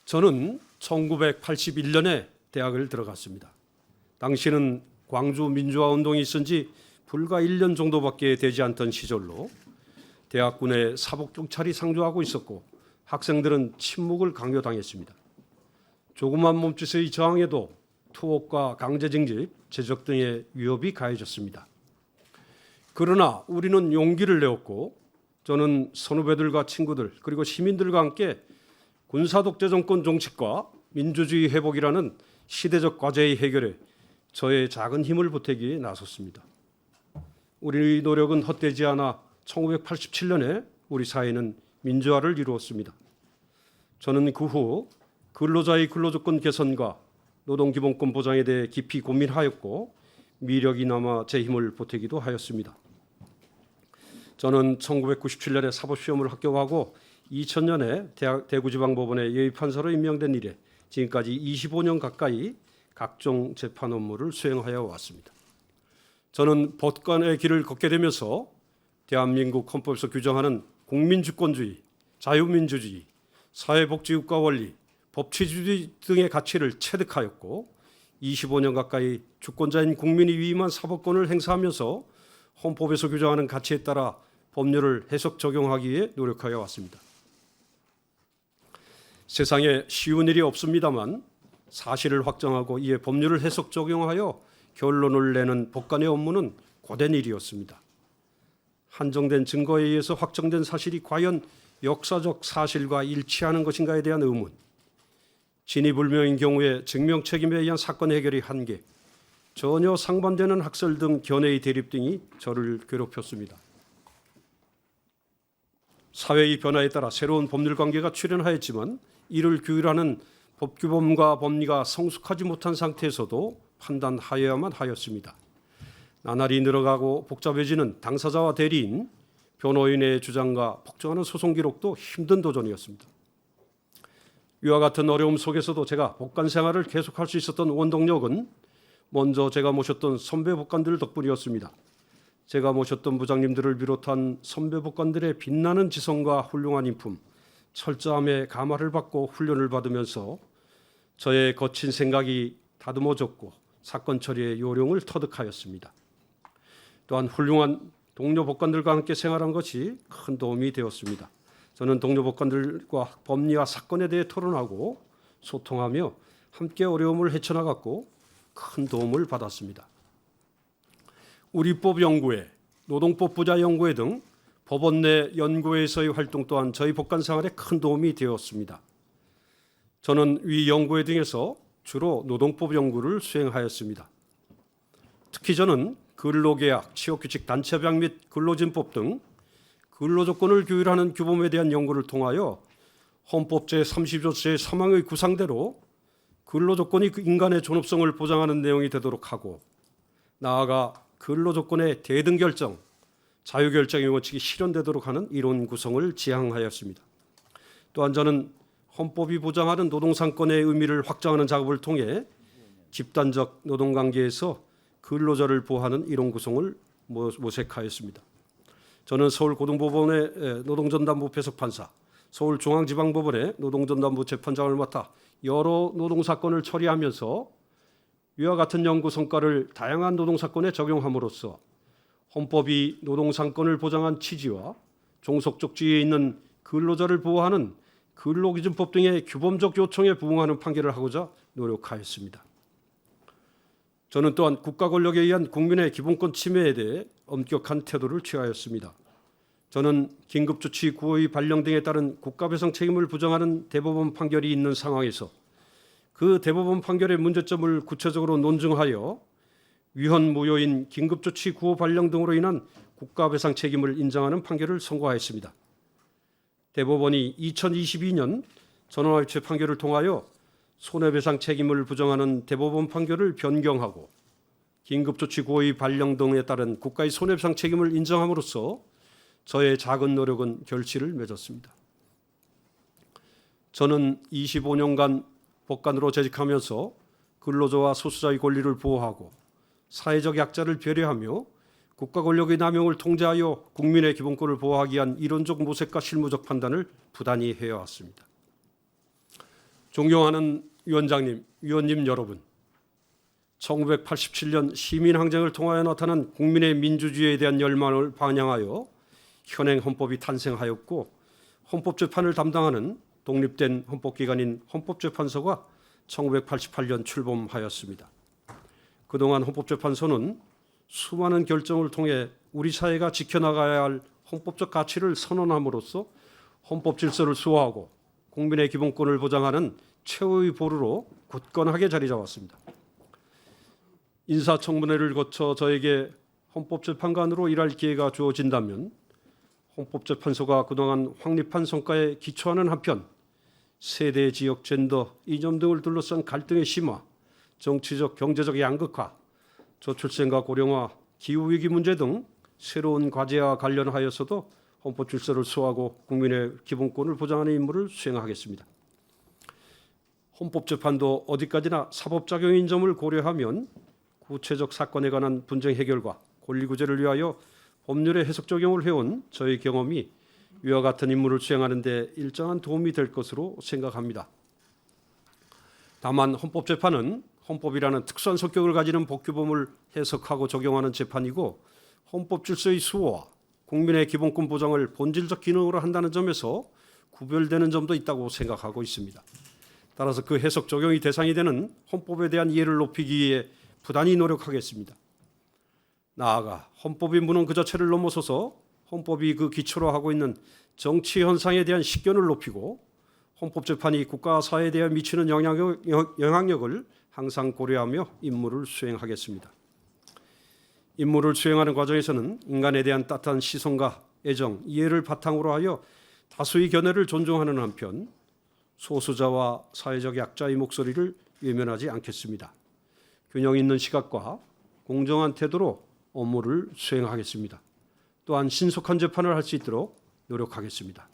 저는 1981년에 대학을 들어갔습니다. 당시는 광주 민주화 운동이 있은 지 불과 1년 정도밖에 되지 않던 시절로 대학군에 사복경찰이 상주하고 있었고 학생들은 침묵을 강요당했습니다. 조그만 몸짓의 저항에도 투옥과 강제징집, 제적 등의 위협이 가해졌습니다. 그러나 우리는 용기를 내었고 저는 선후배들과 친구들 그리고 시민들과 함께 군사독재 정권 종식과 민주주의 회복이라는 시대적 과제의 해결에 저의 작은 힘을 보태기에 나섰습니다. 우리의 노력은 헛되지 않아 1987년에 우리 사회는 민주화를 이루었습니다. 저는 그 후 근로자의 근로조건 개선과 노동기본권 보장에 대해 깊이 고민하였고 미력이 남아 제 힘을 보태기도 하였습니다. 저는 1997년에 사법시험을 합격하고 2000년에 대구지방법원의 예비판사로 임명된 이래 지금까지 25년 가까이 각종 재판 업무를 수행하여 왔습니다. 저는 법관의 길을 걷게 되면서 대한민국 헌법에서 규정하는 국민주권주의, 자유민주주의, 사회복지국가 원리, 법치주의 등의 가치를 체득하였고 25년 가까이 주권자인 국민이 위임한 사법권을 행사하면서 헌법에서 규정하는 가치에 따라 법률을 해석 적용하기 위해 노력하여 왔습니다. 세상에 쉬운 일이 없습니다만 사실을 확정하고 이에 법률을 해석 적용하여 결론을 내는 법관의 업무는 고된 일이었습니다. 한정된 증거에 의해서 확정된 사실이 과연 역사적 사실과 일치하는 것인가에 대한 의문, 진위불명인 경우에 증명 책임에 의한 사건 해결의 한계, 전혀 상반되는 학설 등 견해의 대립 등이 저를 괴롭혔습니다. 사회의 변화에 따라 새로운 법률 관계가 출현하였지만 이를 규율하는 법규범과 법리가 성숙하지 못한 상태에서도 판단하여야만 하였습니다. 나날이 늘어가고 복잡해지는 당사자와 대리인, 변호인의 주장과 폭증하는 소송 기록도 힘든 도전이었습니다. 이와 같은 어려움 속에서도 제가 법관 생활을 계속할 수 있었던 원동력은 먼저 제가 모셨던 선배 법관들 덕분이었습니다. 제가 모셨던 부장님들을 비롯한 선배 법관들의 빛나는 지성과 훌륭한 인품, 철저함에 감화를 받고 훈련을 받으면서 저의 거친 생각이 다듬어졌고 사건 처리의 요령을 터득하였습니다. 또한 훌륭한 동료 법관들과 함께 생활한 것이 큰 도움이 되었습니다. 저는 동료 법관들과 법리와 사건에 대해 토론하고 소통하며 함께 어려움을 헤쳐나갔고 큰 도움을 받았습니다. 우리법 연구회, 노동법 부자 연구회 등 법원 내 연구회에서의 활동 또한 저희 법관 생활에 큰 도움이 되었습니다. 저는 위 연구회 등에서 주로 노동법 연구를 수행하였습니다. 특히 저는 근로계약, 취업규칙, 단체협약 및 근로진법 등 근로조건을 규율하는 규범에 대한 연구를 통하여 헌법 제30조 제3항의 구상대로 근로조건이 인간의 존엄성을 보장하는 내용이 되도록 하고 나아가 근로조건의 대등결정, 자유결정의 원칙이 실현되도록 하는 이론 구성을 지향하였습니다. 또한 저는 헌법이 보장하는 노동상권의 의미를 확장하는 작업을 통해 집단적 노동관계에서 근로자를 보호하는 이론 구성을 모색하였습니다. 저는 서울고등법원의 노동전담부 배석판사, 서울중앙지방법원의 노동전담부 재판장을 맡아 여러 노동사건을 처리하면서 위와 같은 연구 성과를 다양한 노동사건에 적용함으로써 헌법이 노동상권을 보장한 취지와 종속적지에 있는 근로자를 보호하는 근로기준법 등의 규범적 요청에 부응하는 판결을 하고자 노력하였습니다. 저는 또한 국가 권력에 의한 국민의 기본권 침해에 대해 엄격한 태도를 취하였습니다. 저는 긴급조치 구호의 발령 등에 따른 국가배상 책임을 부정하는 대법원 판결이 있는 상황에서 그 대법원 판결의 문제점을 구체적으로 논증하여 위헌 무효인 긴급조치 구호 발령 등으로 인한 국가배상 책임을 인정하는 판결을 선고하였습니다. 대법원이 2022년 전원합의체 판결을 통하여 손해배상 책임을 부정하는 대법원 판결을 변경하고 긴급조치 구호의 발령 등에 따른 국가의 손해배상 책임을 인정함으로써 저의 작은 노력은 결실을 맺었습니다. 저는 25년간 법관으로 재직하면서 근로자와 소수자의 권리를 보호하고 사회적 약자를 배려하며 국가 권력의 남용을 통제하여 국민의 기본권을 보호하기 위한 이론적 모색과 실무적 판단을 부단히 해왔습니다. 존경하는 위원장님, 위원님 여러분, 1987년 시민항쟁을 통하여 나타난 국민의 민주주의에 대한 열망을 반영하여 현행 헌법이 탄생하였고 헌법재판을 담당하는 독립된 헌법기관인 헌법재판소가 1988년 출범하였습니다. 그동안 헌법재판소는 수많은 결정을 통해 우리 사회가 지켜나가야 할 헌법적 가치를 선언함으로써 헌법 질서를 수호하고 국민의 기본권을 보장하는 최후의 보루로 굳건하게 자리 잡았습니다. 인사청문회를 거쳐 저에게 헌법재판관으로 일할 기회가 주어진다면 헌법재판소가 그동안 확립한 성과에 기초하는 한편 세대, 지역, 젠더, 이념 등을 둘러싼 갈등의 심화, 정치적, 경제적 양극화, 저출생과 고령화, 기후위기 문제 등 새로운 과제와 관련하여서도 헌법 질서를 수호하고 국민의 기본권을 보장하는 임무를 수행하겠습니다. 헌법재판도 어디까지나 사법작용인 점을 고려하면 구체적 사건에 관한 분쟁 해결과 권리구제를 위하여 법률의 해석 적용을 해온 저의 경험이 위와 같은 임무를 수행하는 데 일정한 도움이 될 것으로 생각합니다. 다만 헌법재판은 헌법이라는 특수한 성격을 가지는 법규범을 해석하고 적용하는 재판이고 헌법 질서의 수호와 국민의 기본권 보장을 본질적 기능으로 한다는 점에서 구별되는 점도 있다고 생각하고 있습니다. 따라서 그 해석 적용이 대상이 되는 헌법에 대한 이해를 높이기 위해 부단히 노력하겠습니다. 나아가 헌법의 무능 그 자체를 넘어서서 헌법이 그 기초로 하고 있는 정치 현상에 대한 식견을 높이고 헌법재판이 국가 사회에 대해 미치는 영향력을 항상 고려하며 임무를 수행하겠습니다. 임무를 수행하는 과정에서는 인간에 대한 따뜻한 시선과 애정, 이해를 바탕으로 하여 다수의 견해를 존중하는 한편 소수자와 사회적 약자의 목소리를 외면하지 않겠습니다. 균형 있는 시각과 공정한 태도로 업무를 수행하겠습니다. 또한 신속한 재판을 할 수 있도록 노력하겠습니다.